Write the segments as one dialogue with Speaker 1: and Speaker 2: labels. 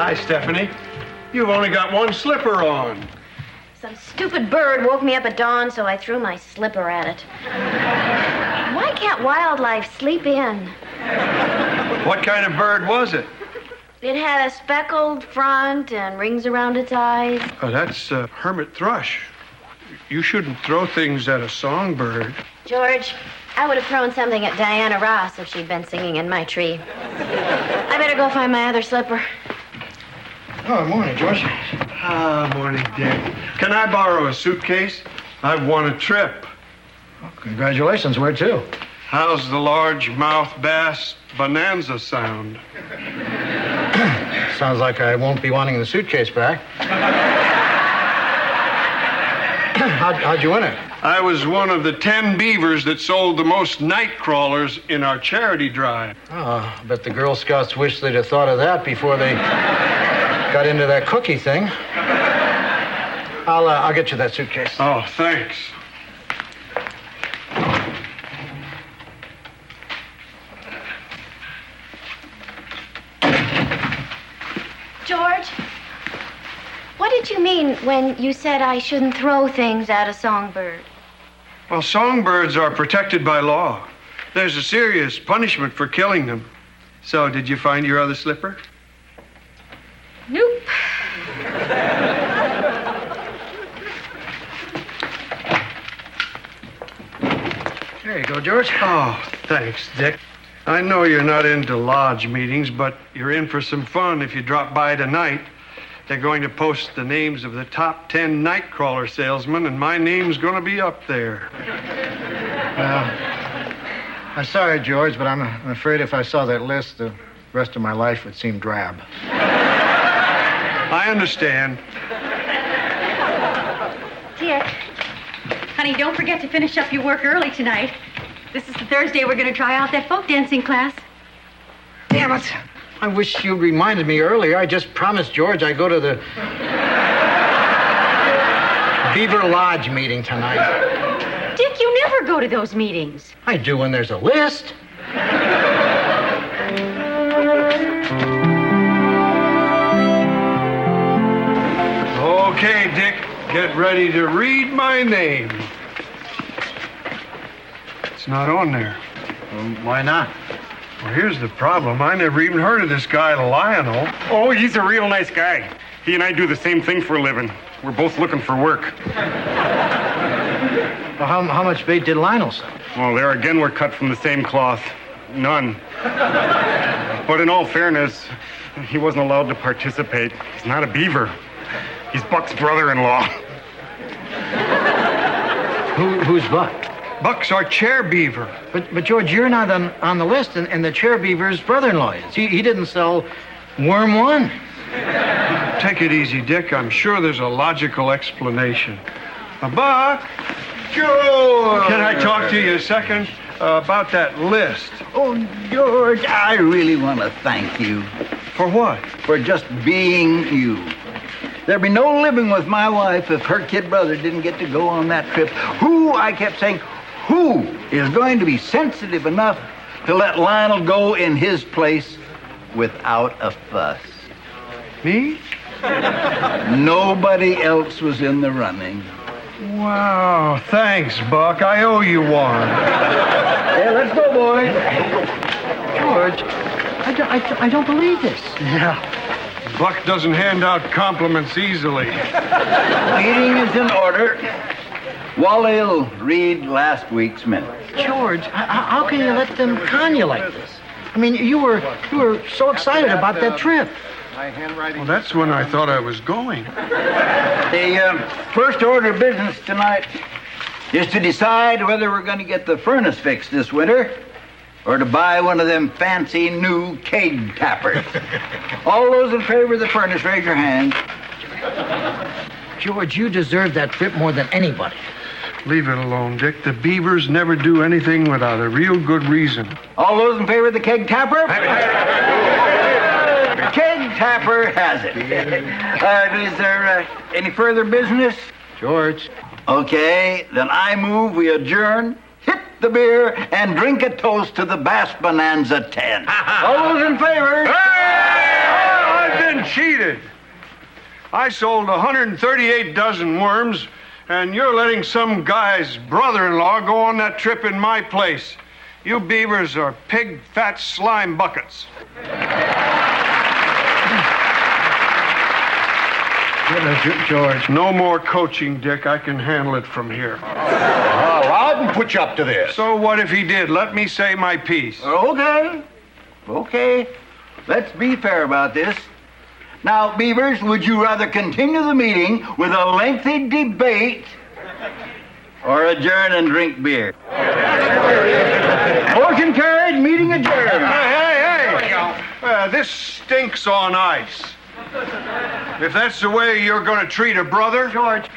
Speaker 1: Hi, Stephanie. You've only got one slipper on.
Speaker 2: Some stupid bird woke me up at dawn, so I threw my slipper at it. Why can't wildlife sleep in?
Speaker 1: What kind of bird was it?
Speaker 2: It had a speckled front and rings around its eyes.
Speaker 1: Oh, that's a hermit thrush. You shouldn't throw things at a songbird.
Speaker 2: George, I would have thrown something at Diana Ross if she'd been singing in my tree. I better go find my other slipper.
Speaker 3: Oh, morning, George.
Speaker 1: Morning, Dick. Can I borrow a suitcase? I've won a trip.
Speaker 3: Well, congratulations. Where to?
Speaker 1: How's the largemouth bass bonanza sound?
Speaker 3: Sounds like I won't be wanting the suitcase back. How'd you win it?
Speaker 1: I was one of the 10 beavers that sold the most night crawlers in our charity drive.
Speaker 3: Oh, I bet the Girl Scouts wish they'd have thought of that before they got into that cookie thing. I'll get you that suitcase.
Speaker 1: Oh, thanks.
Speaker 2: George, what did you mean when you said I shouldn't throw things at a songbird?
Speaker 1: Well, songbirds are protected by law. There's a serious punishment for killing them. So, did you find your other slipper?
Speaker 2: Nope.
Speaker 3: There you go, George.
Speaker 1: Oh, thanks, Dick. I know you're not into lodge meetings, but you're in for some fun if you drop by tonight. They're going to post the names of the top 10 nightcrawler salesmen, and my name's going to be up there.
Speaker 3: I'm sorry, George, but I'm afraid if I saw that list, the rest of my life would seem drab.
Speaker 1: I understand.
Speaker 4: Dick, honey, don't forget to finish up your work early tonight. This is the Thursday we're going to try out that folk dancing class.
Speaker 3: Damn it. I wish you'd reminded me earlier. I just promised George I'd go to the Beaver Lodge meeting tonight.
Speaker 4: Dick, you never go to those meetings.
Speaker 3: I do when there's a list.
Speaker 1: Okay, Dick, get ready to read my name. It's not on there.
Speaker 3: Why not?
Speaker 1: Well, here's the problem. I never even heard of this guy, Lionel.
Speaker 5: Oh, he's a real nice guy. He and I do the same thing for a living. We're both looking for work.
Speaker 3: Well, how much bait did Lionel sell?
Speaker 5: Well, there again, we're cut from the same cloth. None. But in all fairness, he wasn't allowed to participate. He's not a beaver. He's Buck's brother-in-law.
Speaker 3: Who's Buck?
Speaker 1: Buck's our chair beaver.
Speaker 3: But George, you're not on the list, and the chair beaver's brother-in-law is. He didn't sell worm one.
Speaker 1: Take it easy, Dick. I'm sure there's a logical explanation. Buck!
Speaker 6: George!
Speaker 1: Can I talk to you a second about that list?
Speaker 6: Oh, George, I really want to thank you.
Speaker 1: For what?
Speaker 6: For just being you. There'd be no living with my wife if her kid brother didn't get to go on that trip. I kept saying, who is going to be sensitive enough to let Lionel go in his place without a fuss?
Speaker 1: Me?
Speaker 6: Nobody else was in the running.
Speaker 1: Wow, thanks, Buck. I owe you one.
Speaker 6: Hey, let's go, boy.
Speaker 3: George, I don't believe this.
Speaker 1: Yeah. Buck doesn't hand out compliments easily.
Speaker 6: Meeting is in order. Wally'll read last week's minutes.
Speaker 3: George, how can you let them con you like this? I mean, you were so excited about that trip.
Speaker 1: Well, that's when I thought I was going.
Speaker 6: The first order of business tonight is to decide whether we're going to get the furnace fixed this winter or to buy one of them fancy new keg tappers. All those in favor of the furnace, raise your hand.
Speaker 3: George, you deserve that trip more than anybody.
Speaker 1: Leave it alone, Dick. The Beavers never do anything without a real good reason.
Speaker 6: All those in favor of the keg tapper? Keg tapper has it. Is there any further business?
Speaker 3: George.
Speaker 6: Okay, then I move we adjourn, hit the beer, and drink a toast to the Bass Bonanza 10. All those in favor?
Speaker 1: Hey! I've been cheated. I sold 138 dozen worms, and you're letting some guy's brother-in-law go on that trip in my place. You beavers are pig fat slime buckets.
Speaker 3: George.
Speaker 1: No more coaching, Dick. I can handle it from here.
Speaker 7: I didn't put you up to this.
Speaker 1: So what if he did? Let me say my piece.
Speaker 6: Okay. Let's be fair about this. Now, Beavers, would you rather continue the meeting with a lengthy debate or adjourn and drink beer? Motion carried, meeting adjourned.
Speaker 1: Hey! This stinks on ice. If that's the way you're going to treat a brother...
Speaker 3: George,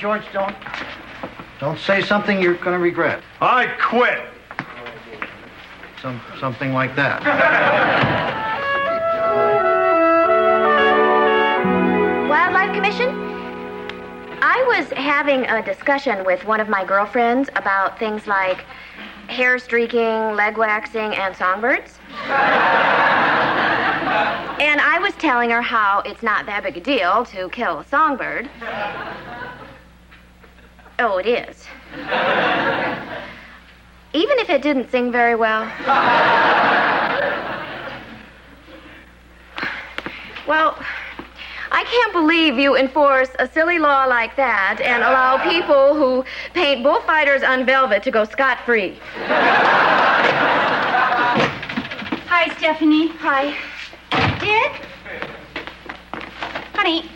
Speaker 3: don't say something you're going to regret.
Speaker 1: I quit.
Speaker 3: Something like that.
Speaker 2: Wildlife Commission? I was having a discussion with one of my girlfriends about things like hair streaking, leg waxing, and songbirds. And I was telling her how it's not that big a deal to kill a songbird. Oh, it is. Even if it didn't sing very well. Well, I can't believe you enforce a silly law like that and allow people who paint bullfighters on velvet to go scot-free.
Speaker 4: Hi, Stephanie.
Speaker 2: Hi.
Speaker 4: Dick? Honey,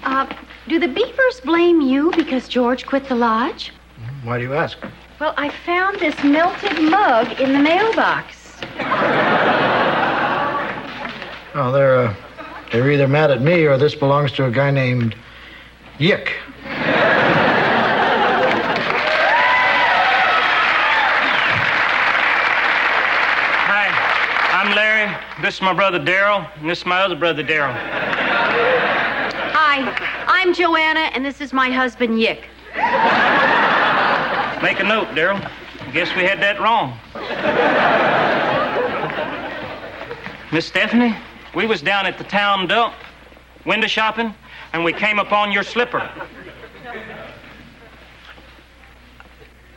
Speaker 4: do the Beavers blame you because George quit the lodge?
Speaker 3: Why do you ask?
Speaker 4: Well, I found this melted mug in the mailbox.
Speaker 3: Oh, they're either mad at me or this belongs to a guy named Yick.
Speaker 8: Hi, I'm Larry. This is my brother Daryl, and this is my other brother Daryl.
Speaker 4: Hi, I'm Joanna, and this is my husband, Yick.
Speaker 8: Make a note, Daryl. Guess we had that wrong. Miss Stephanie, we was down at the town dump, window shopping, and we came upon your slipper.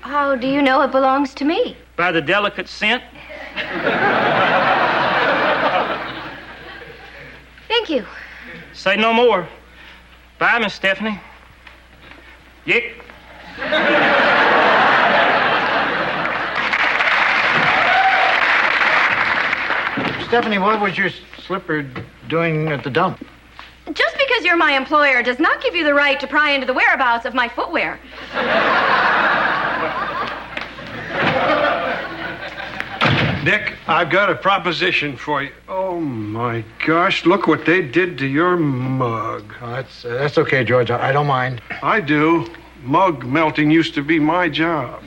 Speaker 2: How do you know it belongs to me?
Speaker 8: By the delicate scent.
Speaker 2: Thank you.
Speaker 8: Say no more. Bye, Miss Stephanie. Yick.
Speaker 3: Stephanie, what was your slipper doing at the dump?
Speaker 2: Just because you're my employer does not give you the right to pry into the whereabouts of my footwear.
Speaker 1: Dick, I've got a proposition for you. Oh, my gosh, look what they did to your mug.
Speaker 3: Oh, that's okay, George. I don't mind.
Speaker 1: I do. Mug melting used to be my job.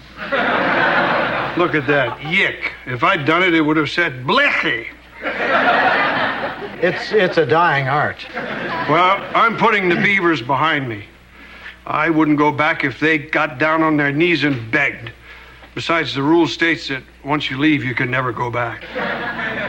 Speaker 1: Look at that. Yick. If I'd done it, it would have said blechy.
Speaker 3: It's a dying art.
Speaker 1: Well, I'm putting the Beavers behind me. I wouldn't go back if they got down on their knees and begged. Besides, the rule states that once you leave, you can never go back.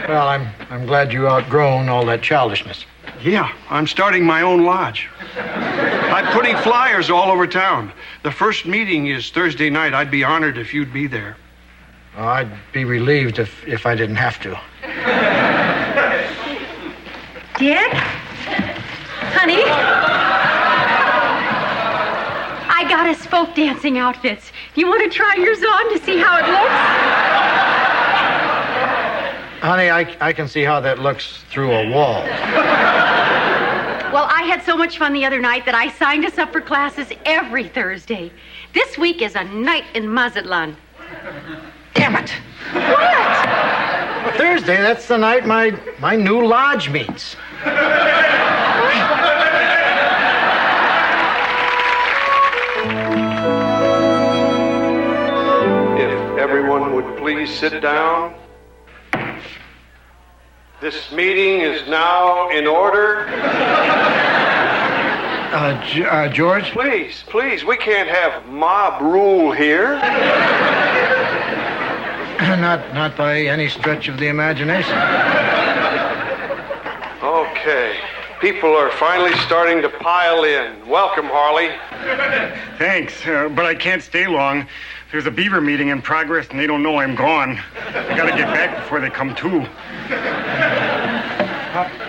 Speaker 3: Well, I'm glad you outgrown all that childishness.
Speaker 1: Yeah, I'm starting my own lodge. I'm putting flyers all over town. The first meeting is Thursday night. I'd be honored if you'd be there.
Speaker 3: Oh, I'd be relieved if I didn't have to.
Speaker 4: Dick? Honey? I got us folk dancing outfits. You want to try yours on to see how it looks?
Speaker 3: Honey, I can see how that looks through a wall.
Speaker 4: Well, I had so much fun the other night that I signed us up for classes every Thursday. This week is a night in Mazatlan.
Speaker 3: Damn it.
Speaker 4: What?
Speaker 3: Well, Thursday, that's the night my new lodge meets.
Speaker 1: If everyone would please sit down. This meeting is now in order.
Speaker 3: George?
Speaker 1: Please, we can't have mob rule here.
Speaker 3: Not by any stretch of the imagination.
Speaker 1: Okay. People are finally starting to pile in. Welcome, Harley.
Speaker 5: Thanks, but I can't stay long. There's a Beaver meeting in progress, and they don't know I'm gone. I gotta get back before they come to.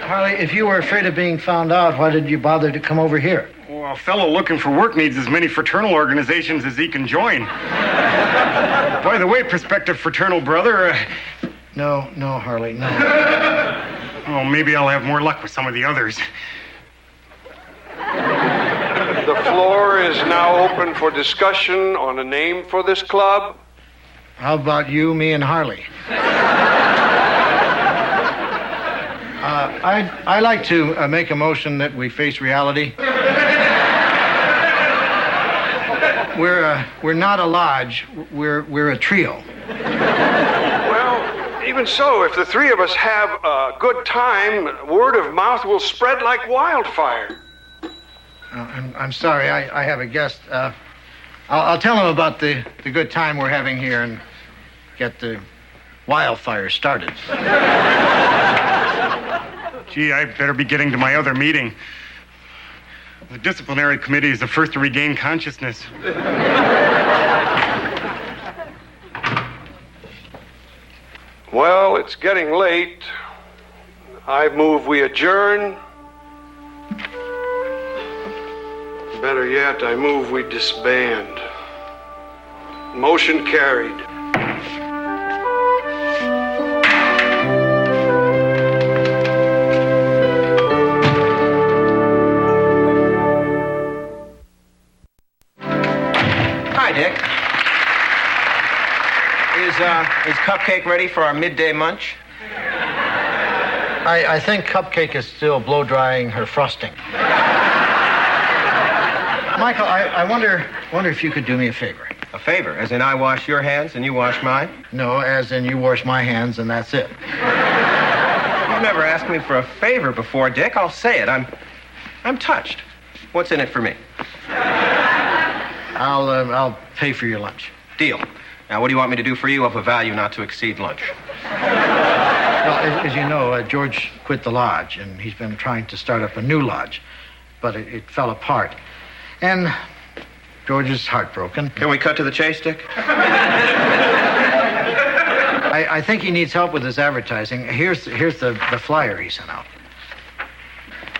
Speaker 3: Harley, if you were afraid of being found out, why did you bother to come over here?
Speaker 5: Well, a fellow looking for work needs as many fraternal organizations as he can join. By the way, prospective fraternal brother...
Speaker 3: No, Harley, no.
Speaker 5: Well, maybe I'll have more luck with some of the others.
Speaker 1: The floor is now open for discussion on a name for this club.
Speaker 3: How about you, me, and Harley? I'd like to make a motion that we face reality. We're not a lodge. We're a trio.
Speaker 1: Well, even so, if the three of us have a good time, word of mouth will spread like wildfire.
Speaker 3: I'm sorry, I have a guest. I'll tell him about the good time we're having here and get the wildfire started.
Speaker 5: Gee, I better be getting to my other meeting. The disciplinary committee is the first to regain consciousness.
Speaker 1: Well, it's getting late. I move we adjourn. Better yet, I move we disband. Motion carried.
Speaker 9: Hi, Dick. Is Cupcake ready for our midday munch?
Speaker 3: I think Cupcake is still blow-drying her frosting. Michael, I wonder if you could do me a favor.
Speaker 9: A favor? As in I wash your hands and you wash mine?
Speaker 3: No, as in you wash my hands and that's it.
Speaker 9: You've never asked me for a favor before, Dick. I'll say it. I'm touched. What's in it for me?
Speaker 3: I'll pay for your lunch.
Speaker 9: Deal. Now, what do you want me to do for you of a value not to exceed lunch?
Speaker 3: Well, as you know, George quit the lodge, and he's been trying to start up a new lodge, but it fell apart. And George is heartbroken.
Speaker 9: Can we cut to the chase, Dick?
Speaker 3: I think he needs help with his advertising. Here's the flyer he sent out.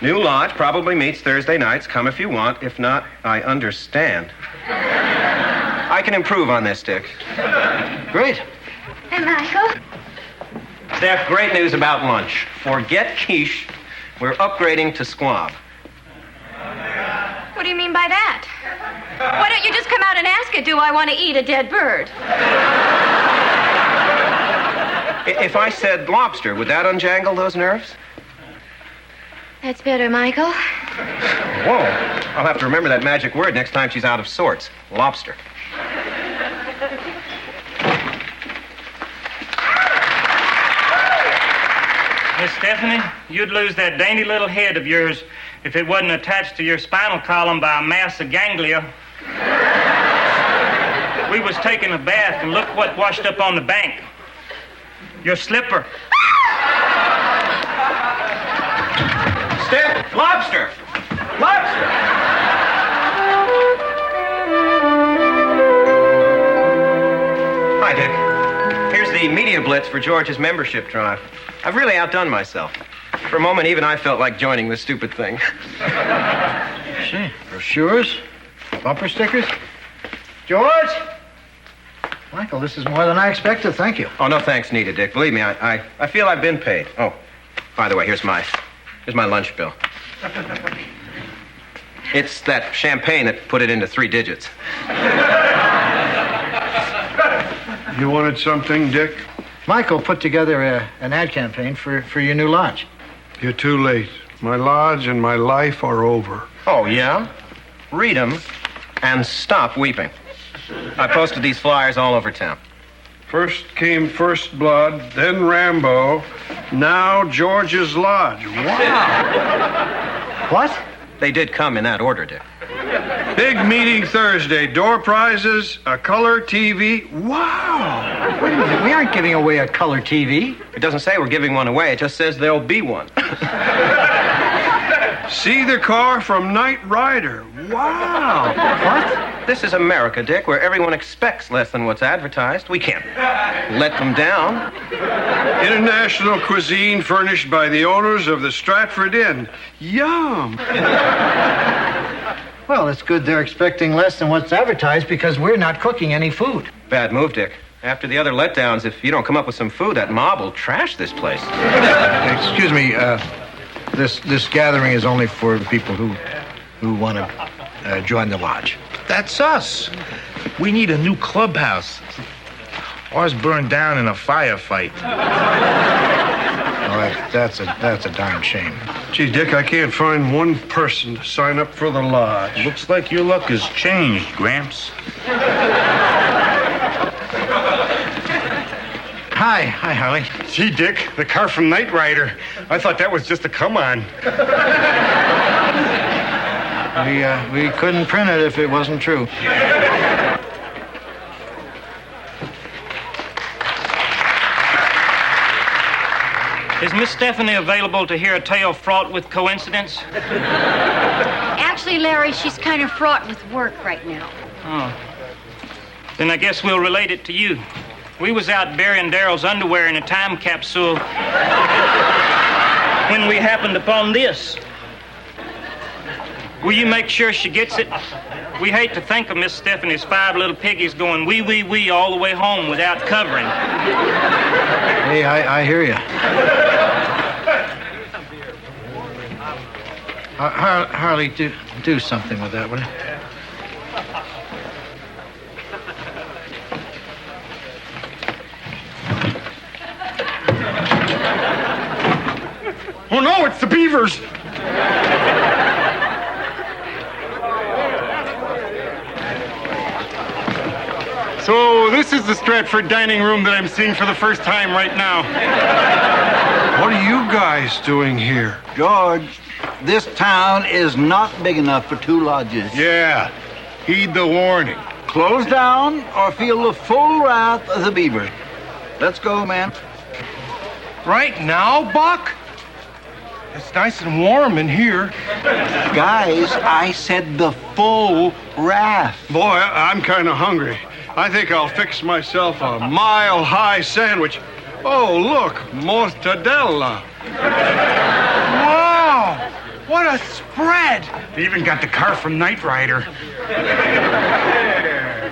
Speaker 9: New lodge probably meets Thursday nights. Come if you want. If not, I understand. I can improve on this, Dick.
Speaker 3: Great.
Speaker 2: Hey, Michael.
Speaker 9: Steph, great news about lunch. Forget quiche. We're upgrading to squab.
Speaker 2: What do you mean by that? Why don't you just come out and ask it, do I want to eat a dead bird?
Speaker 9: If I said lobster, would that unjangle those nerves?
Speaker 2: That's better, Michael.
Speaker 9: Whoa. I'll have to remember that magic word next time she's out of sorts. Lobster.
Speaker 8: Miss Stephanie, you'd lose that dainty little head of yours if it wasn't attached to your spinal column by a mass of ganglia. We was taking a bath, and look what washed up on the bank. Your slipper.
Speaker 9: Steph, lobster! Lobster! Hi, Dick. Here's the media blitz for George's membership drive. I've really outdone myself. For a moment, even I felt like joining this stupid thing.
Speaker 3: See, brochures, bumper stickers. George? Michael, this is more than I expected. Thank you.
Speaker 9: Oh, no thanks needed, Dick. Believe me, I feel I've been paid. Oh, by the way, here's my lunch bill. It's that champagne that put it into 3 digits.
Speaker 1: You wanted something, Dick?
Speaker 3: Michael put together an ad campaign for your new lodge.
Speaker 1: You're too late. My lodge and my life are over.
Speaker 9: Oh, yeah? Read them and stop weeping. I posted these flyers all over town.
Speaker 1: First came First Blood, then Rambo, now George's Lodge. Wow.
Speaker 3: What?
Speaker 9: They did come in that order, Dick.
Speaker 1: Big meeting Thursday. Door prizes, a color TV. Wow.
Speaker 3: Wait a minute. We aren't giving away a color TV.
Speaker 9: It doesn't say we're giving one away. It just says there'll be one.
Speaker 1: See the car from Knight Rider. Wow.
Speaker 9: What? This is America, Dick, where everyone expects less than what's advertised. We can't let them down.
Speaker 1: International cuisine furnished by the owners of the Stratford Inn. Yum.
Speaker 3: Well, it's good they're expecting less than what's advertised because we're not cooking any food.
Speaker 9: Bad move, Dick. After the other letdowns, if you don't come up with some food, that mob will trash this place.
Speaker 3: Excuse me, this gathering is only for people who want to join the lodge.
Speaker 10: That's us. We need a new clubhouse. Ours burned down in a firefight.
Speaker 3: Oh, that's a darn shame.
Speaker 1: Gee, Dick, I can't find one person to sign up for the lodge.
Speaker 10: Looks like your luck has changed, Gramps.
Speaker 3: Hi, Harley.
Speaker 5: Gee, Dick, the car from Knight Rider. I thought that was just a come-on.
Speaker 3: We couldn't print it if it wasn't true.
Speaker 8: Is Miss Stephanie available to hear a tale fraught with coincidence?
Speaker 4: Actually, Larry, she's kind of fraught with work right now.
Speaker 8: Oh. Then I guess we'll relate it to you. We was out burying Daryl's underwear in a time capsule when we happened upon this. Will you make sure she gets it? We hate to think of Miss Stephanie's 5 little piggies going wee, wee, wee all the way home without covering.
Speaker 3: Hey, I hear you. Harley, do something with that, will you?
Speaker 5: Oh, no, it's the Beavers. So this is the Stratford dining room that I'm seeing for the first time right now.
Speaker 1: What are you guys doing here?
Speaker 6: George, this town is not big enough for 2 lodges.
Speaker 7: Yeah. Heed the warning.
Speaker 6: Close down or feel the full wrath of the Beavers. Let's go, man.
Speaker 7: Right now, Buck? It's nice and warm in here.
Speaker 6: Guys, I said the full wrath.
Speaker 1: Boy, I'm kind of hungry. I think I'll fix myself a mile-high sandwich. Oh, look, mortadella.
Speaker 7: Wow! What a spread!
Speaker 5: They even got the car from Knight Rider.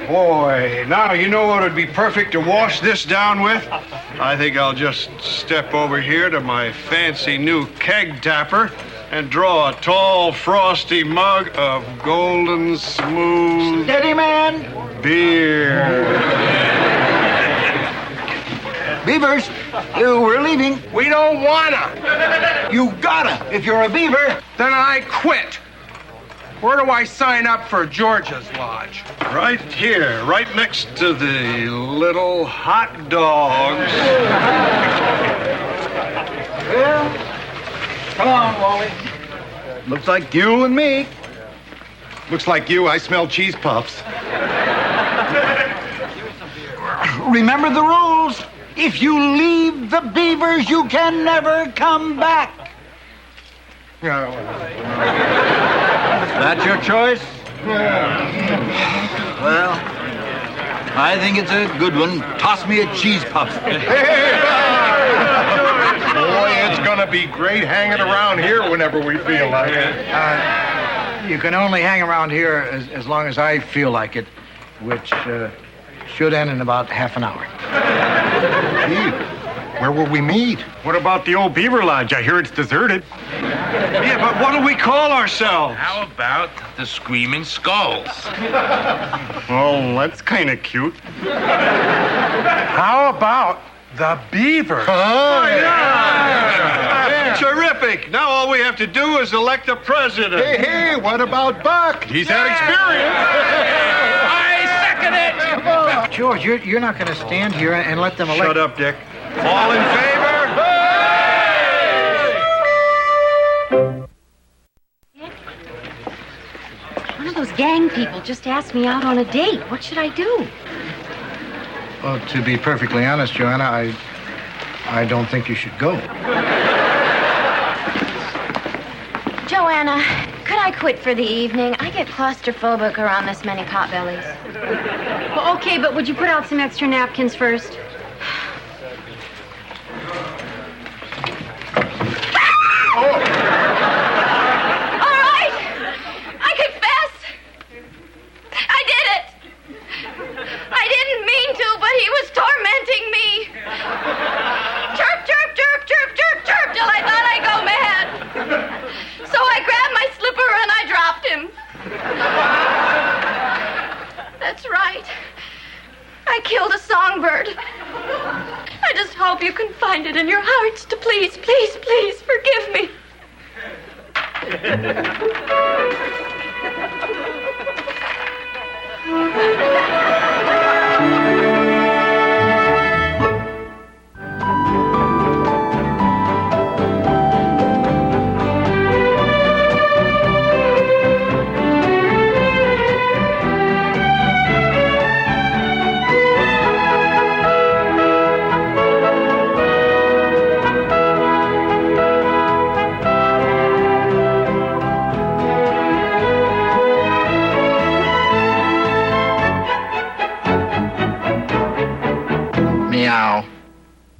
Speaker 1: Boy, now you know what would be perfect to wash this down with? I think I'll just step over here to my fancy new keg tapper and draw a tall, frosty mug of golden smooth...
Speaker 6: Steady, man.
Speaker 1: ...beer.
Speaker 6: Beavers, we're leaving.
Speaker 7: We don't wanna.
Speaker 6: You gotta, if you're a Beaver.
Speaker 7: Then I quit. Where do I sign up for George's lodge?
Speaker 1: Right here, right next to the little hot dogs.
Speaker 6: Well, come on, Wally. Looks like you and me.
Speaker 7: Looks like you. I smell cheese puffs.
Speaker 6: Remember the rules. If you leave the Beavers, you can never come back. That's your choice? Well, I think it's a good one. Toss me a cheese puff.
Speaker 7: Boy, it's gonna be great hanging around here whenever we feel like it.
Speaker 3: You can only hang around here as long as I feel like it, which should end in about half an hour.
Speaker 7: Where will we meet?
Speaker 5: What about the old Beaver Lodge? I hear it's deserted.
Speaker 1: Yeah, but what do we call ourselves?
Speaker 10: How about the Screaming Skulls?
Speaker 5: Oh, that's kind of cute.
Speaker 7: How about the Beavers?
Speaker 1: Terrific. Now all we have to do is elect a president.
Speaker 7: Hey, what about Buck? He's had experience.
Speaker 10: I second it!
Speaker 3: George, you're not going to stand here and let them elect...
Speaker 1: Shut up, Dick. All in favor?
Speaker 4: One of those gang people just asked me out on a date. What should I do?
Speaker 3: Well, to be perfectly honest, Joanna, I don't think you should go.
Speaker 2: Joanna, could I quit for the evening? I get claustrophobic around this many potbellies.
Speaker 4: Well, okay, but would you put out some extra napkins first?
Speaker 2: All right. I confess. I did it. I didn't mean to, but he was tormenting me. Chirp, chirp, chirp, chirp, chirp, chirp, till I thought I'd go mad. So I grabbed my slipper and I dropped him. That's right. I killed a songbird. I just hope you can find it in your hearts to please, please, please forgive me.